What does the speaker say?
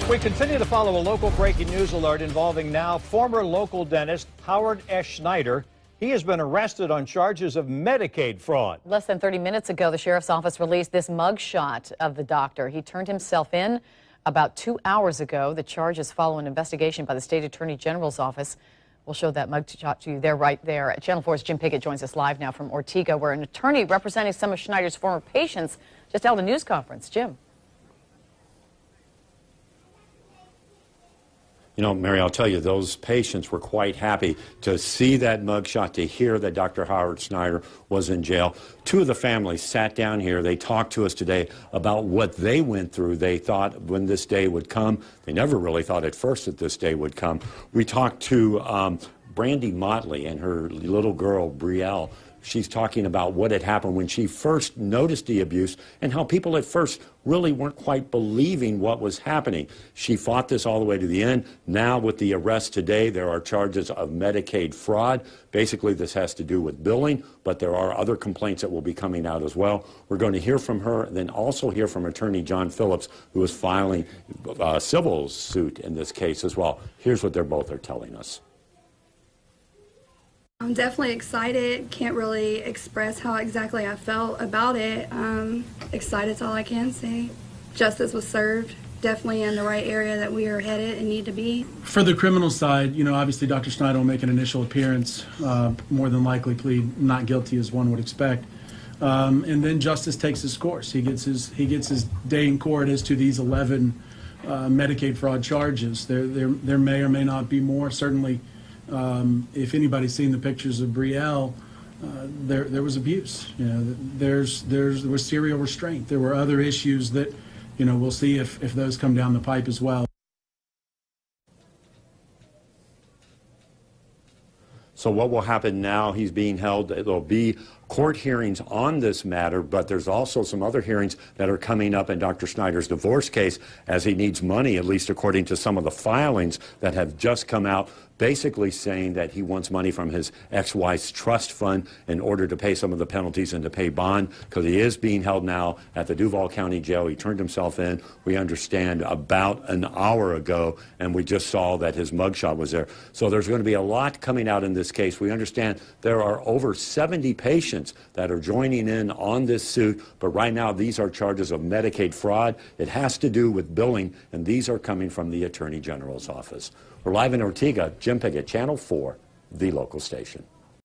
We continue to follow a local breaking news alert involving now former local dentist Howard S. Schneider. He has been arrested on charges of Medicaid fraud. Less than 30 minutes ago, the sheriff's office released this mugshot of the doctor. He turned himself in about 2 hours ago. The charges follow an investigation by the state attorney general's office. We'll show that mugshot to you there, right there. Channel 4's Jim Pickett joins us live now from Ortega, where an attorney representing some of Schneider's former patients just held a news conference. Jim. You know, Mary, I'll tell you, those patients were quite happy to see that mugshot, to hear that Dr. Howard Schneider was in jail. Two of the families sat down here. They talked to us today about what they went through. They thought when this day would come. They never really thought at first that this day would come. We talked to Brandy Motley and her little girl, Brielle. She's talking about what had happened when she first noticed the abuse and how people at first really weren't quite believing what was happening. She fought this all the way to the end. Now with the arrest today, there are charges of Medicaid fraud. Basically, this has to do with billing, but there are other complaints that will be coming out as well. We're going to hear from her, and then also hear from Attorney John Phillips, who is filing a civil suit in this case as well. Here's what they're both are telling us. I'm definitely excited. Can't really express how exactly I felt about it. Excited is all I can say. Justice was served. Definitely in the right area that we are headed and need to be. For the criminal side, you know, obviously Dr. Schneider will make an initial appearance, more than likely plead not guilty as one would expect. And then justice takes its course. He gets his day in court as to these 11 Medicaid fraud charges. There may or may not be more. Certainly, if anybody's seen the pictures of Brielle, there was abuse. You know, there was serial restraint. There were other issues that, you know, we'll see if those come down the pipe as well. So what will happen now? He's being held. There'll be court hearings on this matter, but there's also some other hearings that are coming up in Dr. Schneider's divorce case, as he needs money, at least according to some of the filings that have just come out, basically saying that he wants money from his ex-wife's trust fund in order to pay some of the penalties and to pay bond, because he is being held now at the Duval County Jail. He turned himself in, we understand, about an hour ago, and we just saw that his mugshot was there. So there's going to be a lot coming out in this case. We understand there are over 70 patients that are joining in on this suit, but right now these are charges of Medicaid fraud. It has to do with billing, and these are coming from the Attorney General's office. We're live in Ortega. Jim Pickett, Channel 4, the local station.